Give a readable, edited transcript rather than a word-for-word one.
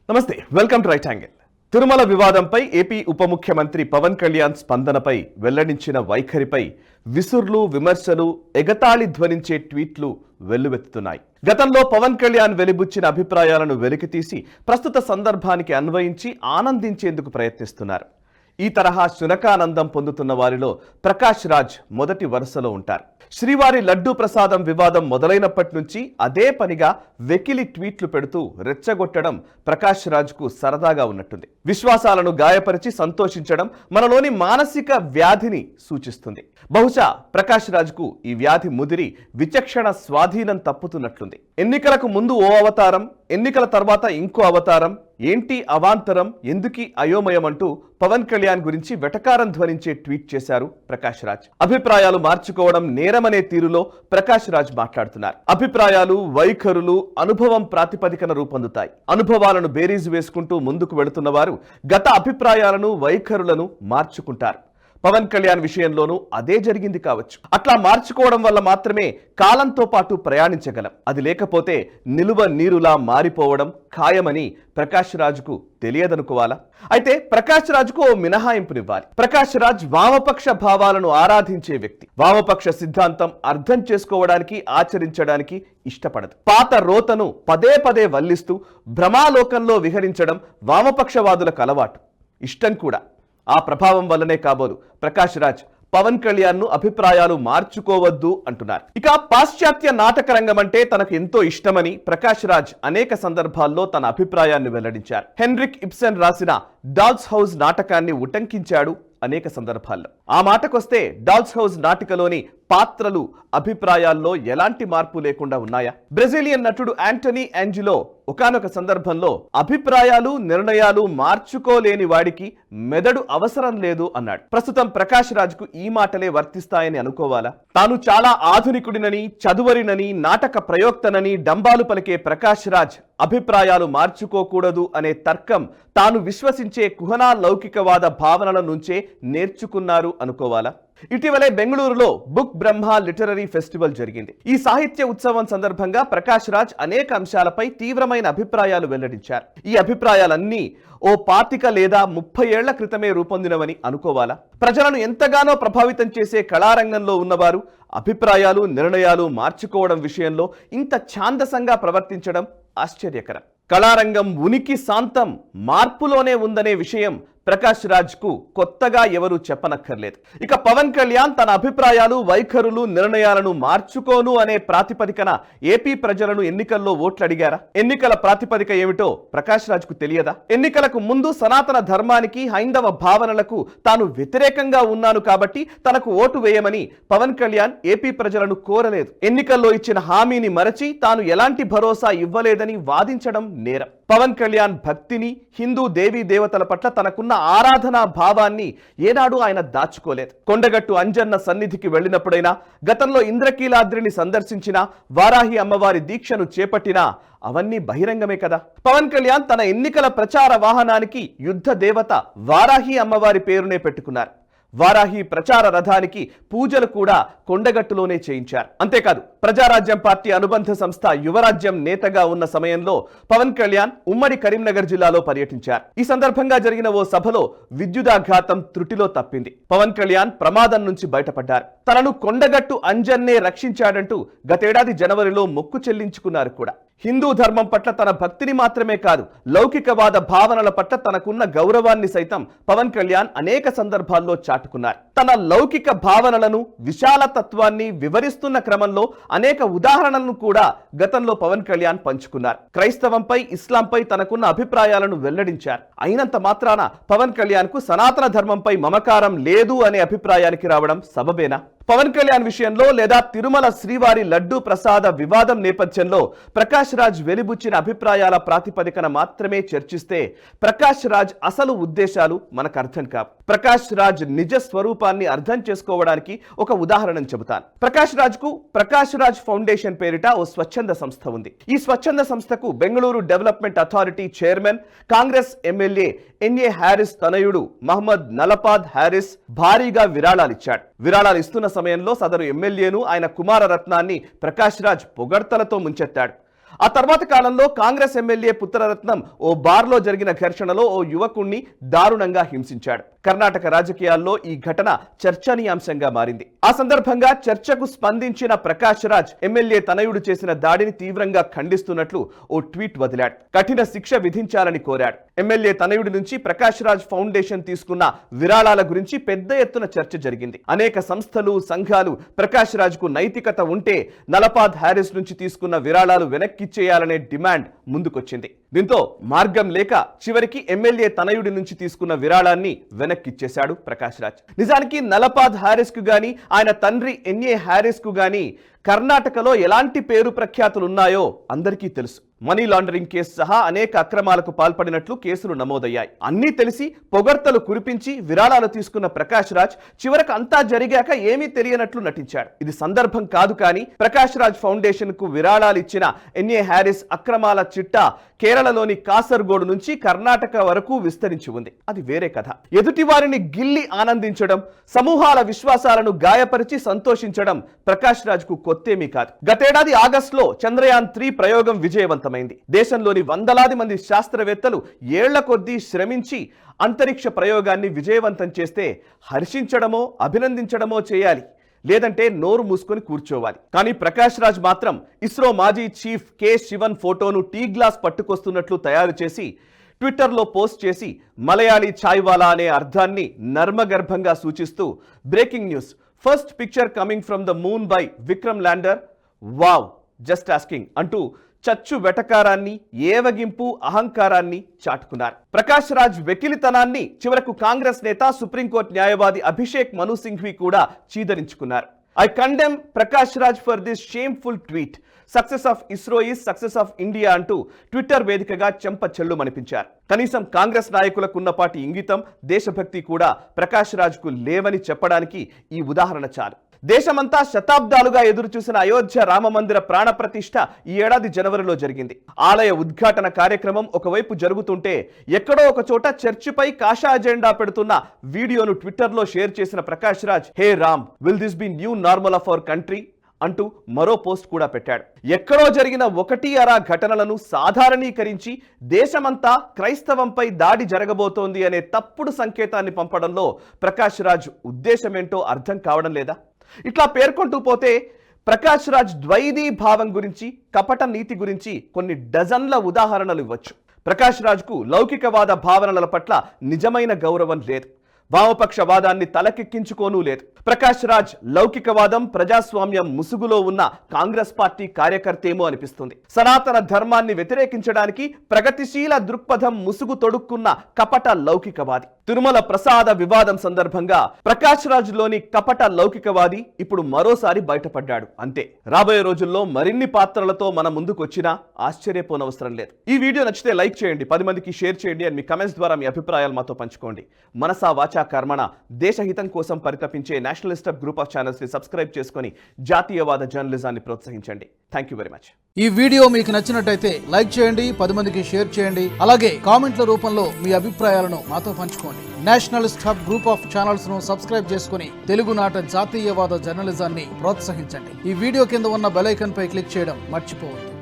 నమస్తే, welcome to right angle. Tirumala వివాదంపై AP ఉప ముఖ్యమంత్రి పవన్ కళ్యాణ్ స్పందనపై వెల్లడించిన వైఖరిపై విసుర్లు, విమర్శలు, ఎగతాళి ధ్వనించే ట్వీట్లు వెల్లువెత్తుతున్నాయి. గతంలో పవన్ కళ్యాణ్ వెలిబుచ్చిన అభిప్రాయాలను వెలికితీసి ప్రస్తుత సందర్భానికి అన్వయించి ఆనందించేందుకు ప్రయత్నిస్తున్నారు. ఈ తరహా శునకానందం పొందుతున్న వారిలో ప్రకాష్ రాజ్ మొదటి వరుసలో ఉంటారు. శ్రీవారి లడ్డూ ప్రసాదం వివాదం మొదలైనప్పటి నుంచి అదే పనిగా వెకిలి ట్వీట్లు పెడుతూ రెచ్చగొట్టడం ప్రకాష్ రాజ్కు సరదాగా ఉన్నట్టుంది. విశ్వాసాలను గాయపరిచి సంతోషించడం మనలోని మానసిక వ్యాధిని సూచిస్తుంది. బహుశా ప్రకాష్ రాజ్కు ఈ వ్యాధి ముదిరి విచక్షణ స్వాధీనం తప్పుతున్నట్లుంది. ఎన్నికలకు ముందు ఓ అవతారం, ఎన్నికల తర్వాత ఇంకో అవతారం, ఏంటి అవాంతరం, ఎందుకీ అయోమయం అంటూ పవన్ కళ్యాణ్ గురించి వెటకారం ధ్వనించే ట్వీట్ చేశారు ప్రకాష్ రాజ్. అభిప్రాయాలు మార్చుకోవడం నేరమనే తీరులో ప్రకాష్ రాజ్ మాట్లాడుతున్నారు. అభిప్రాయాలు, వైఖరులు అనుభవం ప్రాతిపదికన రూపొందుతాయి. అనుభవాలను బేరీజు వేసుకుంటూ ముందుకు వెళుతున్న వారు గత అభిప్రాయాలను, వైఖరులను మార్చుకుంటారు. పవన్ కళ్యాణ్ విషయంలోనూ అదే జరిగింది కావచ్చు. అట్లా మార్చుకోవడం వల్ల మాత్రమే కాలంతో పాటు ప్రయాణించగలం. అది లేకపోతే నిలువ నీరులా మారిపోవడం ఖాయమని ప్రకాష్ రాజ్కు తెలియదనుకోవాలా? అయితే ప్రకాష్ రాజ్కు ఓ మినహాయింపునివ్వాలి. ప్రకాష్ రాజ్ వామపక్ష భావాలను ఆరాధించే వ్యక్తి. వామపక్ష సిద్ధాంతం అర్థం చేసుకోవడానికి, ఆచరించడానికి ఇష్టపడదు. పాత రోతను పదే పదే వల్లిస్తూ భ్రమాలోకంలో విహరించడం వామపక్షవాదులకు అలవాటు, ఇష్టం కూడా. ఆ ప్రభావం వల్లనే కాబోలు ప్రకాష్ రాజ్ పవన్ కళ్యాణ్ ను అభిప్రాయాలు మార్చుకోవద్దు అంటున్నారు. ఇక పాశ్చాత్య నాటక రంగం అంటే తనకు ఎంతో ఇష్టమని ప్రకాష్ రాజ్ అనేక సందర్భాల్లో తన అభిప్రాయాన్ని వెల్లడించారు. హెన్రిక్ ఇబ్సెన్ రాసిన డాల్స్ హౌస్ నాటకాన్ని ఉటంకించాడు అనేక సందర్భాల్లో. ఆ మాటకొస్తే డాల్స్ హౌస్ నాటికలోని పాత్రలు అభిప్రాయాల్లో ఎలాంటి మార్పు లేకుండా ఉన్నాయా? బ్రెజిలియన్ నటుడు యాంటనీ యాంజిలో ఒకానొక సందర్భంలో అభిప్రాయాలు, నిర్ణయాలు మార్చుకోలేని వాడికి మెదడు అవసరం లేదు అన్నాడు. ప్రస్తుతం ప్రకాష్ రాజ్కు ఈ మాటలే వర్తిస్తాయని అనుకోవాలా? తాను చాలా ఆధునికుడినని, చదువరినని, నాటక ప్రయోక్తనని డంబాలు పలికే ప్రకాష్ రాజ్ అభిప్రాయాలు మార్చుకోకూడదు అనే తర్కం తాను విశ్వసించే కుహనా లౌకికవాద భావనల నుంచే నేర్చుకున్నారు అనుకోవాలా? ఇటీవలే బెంగళూరులో బుక్ బ్రహ్మ లిటరరీ ఫెస్టివల్ జరిగింది. ఈ సాహిత్య ఉత్సవం సందర్భంగా ప్రకాష్ రాజ్ అనేక అంశాలపై తీవ్రమైన అభిప్రాయాలు వెల్లడించారు. ఈ అభిప్రాయాలన్నీ ఓ 25 లేదా 30 ఏళ్ల క్రితమే రూపొందినవని అనుకోవాలా? ప్రజలను ఎంతగానో ప్రభావితం చేసే కళారంగంలో ఉన్నవారు అభిప్రాయాలు, నిర్ణయాలు మార్చుకోవడం విషయంలో ఇంత ఛాందసంగా ప్రవర్తించడం ఆశ్చర్యకరం. కళారంగం ఉనికి శాంతం మార్పులోనే ఉందనే విషయం ప్రకాష్ రాజ్కు కొత్తగా ఎవరూ చెప్పనక్కర్లేదు. ఇక పవన్ కళ్యాణ్ తన అభిప్రాయాలు, వైఖరులు, నిర్ణయాలను మార్చుకోను అనే ప్రాతిపదికన ఏపీ ప్రజలను ఎన్నికల్లో ఓట్లు అడిగారా? ఎన్నికల ప్రాతిపదిక ఏమిటో ప్రకాష్ రాజ్కు తెలియదా? ఎన్నికలకు ముందు సనాతన ధర్మానికి, హైందవ భావనలకు తాను వ్యతిరేకంగా ఉన్నాను కాబట్టి తనకు ఓటు వేయమని పవన్ కళ్యాణ్ ఏపీ ప్రజలను కోరలేదు. ఎన్నికల్లో ఇచ్చిన హామీని మరచి తాను ఎలాంటి భరోసా ఇవ్వలేదని వాదించడం నేరం. పవన్ కళ్యాణ్ భక్తిని, హిందూ దేవీ దేవతల పట్ల తనకున్న ఆరాధనా భావాన్ని ఏనాడు ఆయన దాచుకోలేదు. కొండగట్టు అంజన్న సన్నిధికి వెళ్ళినప్పుడైనా, గతంలో ఇంద్రకీలాద్రిని సందర్శించినా, వారాహి అమ్మవారి దీక్షను చేపట్టినా అవన్నీ బహిరంగమే కదా. పవన్ కళ్యాణ్ తన ఎన్నికల ప్రచార వాహనానికి యుద్ధ దేవత వారాహి అమ్మవారి పేరునే పెట్టుకున్నారు. వారాహి ప్రచార రథానికి పూజలు కూడా కొండగట్టులోనే చేయించారు. అంతేకాదు, ప్రజారాజ్యం పార్టీ అనుబంధ సంస్థ యువరాజ్యం నేతగా ఉన్న సమయంలో పవన్ కళ్యాణ్ ఉమ్మడి కరీంనగర్ జిల్లాలో పర్యటించారు. ఈ సందర్భంగా జరిగిన ఓ సభలో విద్యుదాఘాతం త్రుటిలో తప్పింది. పవన్ కళ్యాణ్ ప్రమాదం నుంచి బయటపడ్డారు. తనను కొండగట్టు అంజన్నే రక్షించాడంటూ గతేడాది జనవరిలో మొక్కు చెల్లించుకున్నారు కూడా. హిందూ ధర్మం పట్ల తన భక్తిని మాత్రమే కాదు, లౌకికవాద భావనల పట్ల తనకున్న గౌరవాన్ని సైతం పవన్ కళ్యాణ్ అనేక సందర్భాల్లో చాటుకున్నారు. తన లౌకిక భావనలను, విశాలతత్వాన్ని వివరిస్తున్న క్రమంలో అనేక ఉదాహరణలను కూడా గతంలో పవన్ కళ్యాణ్ పంచుకున్నారు. క్రైస్తవంపై, ఇస్లాంపై తనకున్న అభిప్రాయాలను వెల్లడించారు. అయినంత మాత్రాన పవన్ కళ్యాణ్ కు సనాతన ధర్మంపై మమకారం లేదు అనే అభిప్రాయానికి రావడం సబబేనా? పవన్ కళ్యాణ్ విషయంలో లేదా తిరుమల శ్రీవారి లడ్డూ ప్రసాద వివాదం నేపథ్యంలో ప్రకాష్ రాజ్ వెలిబుచ్చిన అభిప్రాయాల ప్రాతిపదికన మాత్రమే చర్చిస్తే ప్రకాష్ రాజ్ అసలు ఉద్దేశాలు మనకు అర్థం కావు. ప్రకాష్ రాజ్ నిజ స్వరూపాన్ని అర్థం చేసుకోవడానికి ఒక ఉదాహరణ చెబుతాను. ప్రకాష్ రాజ్ ఫౌండేషన్ పేరిట ఓ స్వచ్ఛంద సంస్థ ఉంది. ఈ స్వచ్ఛంద సంస్థకు Bengaluru development authority chairman, Congress MLA N A Haris తనయుడు మహమ్మద్ నలపాద్ హ్యారిస్ భారీగా విరాళాలిచ్చాడు. విరాళాలు ఇస్తున్న సమయంలో సదరు ఎమ్మెల్యేను, ఆయన కుమార రత్నాన్ని ప్రకాష్ రాజ్ పొగడ్తలతో ముంచెత్తాడు. ఆ తర్వాత కాలంలో కాంగ్రెస్ ఎమ్మెల్యే పుత్రరత్నం ఓ బార్లో జరిగిన ఘర్షణలో ఓ యువకుణ్ణి దారుణంగా హింసించాడు. కర్ణాటక రాజకీయాల్లో ఈ ఘటన చర్చనీయాంశంగా మారింది. ఆ సందర్భంగా చర్చకు స్పందించిన ప్రకాష్ రాజ్ ఎమ్మెల్యే తనయుడు చేసిన దాడిని తీవ్రంగా ఖండిస్తున్నట్లు ఓ ట్వీట్ వదిలాడు. కఠిన శిక్ష విధించాలని కోరాడు. ఎమ్మెల్యే తనయుడి నుంచి ప్రకాష్ రాజ్ ఫౌండేషన్ తీసుకున్న విరాళాల గురించి పెద్ద ఎత్తున చర్చ జరిగింది. అనేక సంస్థలు, సంఘాలు ప్రకాష్ రాజ్ కు నైతికత ఉంటే నలపాద్ హ్యారిస్ నుంచి తీసుకున్న విరాళాలు వెనక్కిచ్చేయాలనే డిమాండ్ ముందుకొచ్చింది. దీంతో మార్గం లేక చివరికి ఎమ్మెల్యే తనయుడి నుంచి తీసుకున్న విరాళాన్ని వెనక్కిచ్చేశాడు ప్రకాష్ రాజ్. నిజానికి నలపాద్ హ్యారిస్ కు గాని ఆయన తండ్రి ఎన్ఏ హ్యారిస్ కు గాని కర్ణాటకలో ఎలాంటి పేరు ప్రఖ్యాతులు ఉన్నాయో అందరికీ తెలుసు. మనీ లాండరింగ్ కేసు సహా అనేక అక్రమాలకు పాల్పడినట్లు కేసులు నమోదయ్యాయి. అన్నీ తెలిసి పొగడ్తలు కురిపించి విరాళాలు తీసుకున్న ప్రకాష్ రాజ్ చివరకు అంతా జరిగాక ఏమీ తెలియనట్లు నటించాడు. ఇది సందర్భం కాదు. కానీ ప్రకాష్ రాజ్ ఫౌండేషన్ కు విరాళాలు ఇచ్చిన ఎన్ఏ హ్యారిస్ అక్రమాల చిట్టా కేరళలోని కాసర్గోడు నుంచి కర్ణాటక వరకు విస్తరించి ఉంది. అది వేరే కథ. ఎదుటి వారిని గిల్లి ఆనందించడం, సమూహాల విశ్వాసాలను గాయపరిచి సంతోషించడం ప్రకాష్ రాజ్ కు కొత్తేమీ కాదు. గతేడాది ఆగస్టులో చంద్రయాన్ 3 ప్రయోగం విజయవంతమైంది. దేశంలోని వందలాది మంది శాస్త్రవేత్తలు ఏళ్ల కొద్దీ శ్రమించి అంతరిక్ష ప్రయోగాన్ని విజయవంతం చేస్తే హర్షించడమో అభినందించడమో చేయాలి, లేదంటే నోరు మూసుకొని కూర్చోవాలి. కానీ ప్రకాష్ రాజ్ మాత్రం ఇస్రో మాజీ చీఫ్ కె శివన్ ఫోటోను టీ గ్లాస్ పట్టుకొస్తున్నట్లు తయారు చేసి ట్విట్టర్లో పోస్ట్ చేసి మలయాళీ ఛాయ్వాలా అనే అర్థాన్ని నర్మగర్భంగా సూచిస్తూ breaking news, first picture coming from the moon by Vikram lander, wow just asking అంటూ చచ్చు వెటకారాన్ని, ఏవగింపు, అహంకారాన్ని చాటుకున్నారు. ప్రకాష్ రాజ్ వెకిలితనాన్ని చివరకు కాంగ్రెస్ నేత, సుప్రీంకోర్టు న్యాయవాది అభిషేక్ మను సింఘ్వి కూడా చీదరించుకున్నారు. I condemn Prakash Raj for this shameful tweet. Success of ISRO is success of India అంటూ ట్విట్టర్ వేదికగా చెంప చెల్లుమనిపించారు. కనీసం కాంగ్రెస్ నాయకులకు ఉన్నపాటి ఇంగితం, దేశభక్తి కూడా ప్రకాష్ రాజ్ కు లేవని చెప్పడానికి ఈ ఉదాహరణ చాలు. దేశమంతా శతాబ్దాలుగా ఎదురు చూసిన అయోధ్య రామ మందిర ప్రాణ ప్రతిష్ఠ ఈ ఏడాది జనవరిలో జరిగింది. ఆలయ ఉద్ఘాటన కార్యక్రమం ఒకవైపు జరుగుతుంటే ఎక్కడో ఒక చోట చర్చిపై కాషా అజెండా పెడుతున్న వీడియోను ట్విట్టర్లో షేర్ చేసిన Prakash Raj, hey Ram, will this be new normal of our country అంటూ మరో పోస్ట్ కూడా పెట్టాడు. ఎక్కడో జరిగిన ఒకటి అరా ఘటనలను సాధారణీకరించి దేశమంతా క్రైస్తవంపై దాడి జరగబోతోంది అనే తప్పుడు సంకేతాన్ని పంపడంలో ప్రకాష్ రాజ్ ఉద్దేశమేంటో అర్థం కావడం లేదా? ఇట్లా పేర్కొంటూ పోతే ప్రకాష్ రాజ్ ద్వైధీ భావం గురించి, కపట నీతి గురించి కొన్ని డజన్ల ఉదాహరణలు ఇవ్వచ్చు. ప్రకాష్ రాజ్కు లౌకికవాద భావనల పట్ల నిజమైన గౌరవం లేదు. వామపక్షవాదాన్ని తలకెక్కించుకోనూ లేదు. ప్రకాష్ రాజ్ లౌకికవాదం, ప్రజాస్వామ్యం ముసుగులో ఉన్న కాంగ్రెస్ పార్టీ కార్యకర్తేమో అనిపిస్తుంది. సనాతన ధర్మాన్ని వ్యతిరేకించడానికి ప్రగతిశీల దృక్పథం ముసుగు తొడుక్కున్న కపట లౌకికవాది. తిరుమల ప్రసాద వివాదం సందర్భంగా ప్రకాష్ రాజ్ లోని కపట లౌకికవాది ఇప్పుడు మరోసారి బయటపడ్డాడు. అంతే. రాబోయే రోజుల్లో మరిన్ని పాత్రలతో మన ముందుకు వచ్చినా ఆశ్చర్యపోనవసరం లేదు. ఈ వీడియో నచ్చితే లైక్ చేయండి, 10 మందికి షేర్ చేయండి అని మీ కమెంట్స్ ద్వారా మీ అభిప్రాయాలు మాతో పంచుకోండి. మనసా వాచా కర్మణ దేశహితం కోసం పరితపించే నేషనలిస్ట్ గ్రూప్ ఆఫ్ ఛానల్స్ ని సబ్స్క్రైబ్ చేసుకొని జాతీయవాద జర్నలిజాన్ని ప్రోత్సహించండి. Thank you very much. ఈ వీడియో మీకు నచ్చినట్టయితే లైక్ చేయండి, 10 మందికి షేర్ చేయండి. అలాగే కామెంట్ల రూపంలో మీ అభిప్రాయాలను మాతో పంచుకోండి. Nationalist hub group of channels ను సబ్స్క్రైబ్ చేసుకుని తెలుగునాట జాతీయవాద జర్నలిజాన్ని ప్రోత్సహించండి. ఈ వీడియో కింద ఉన్న బెల్ ఐకాన్ పై క్లిక్ చేయడం మర్చిపోవద్దు.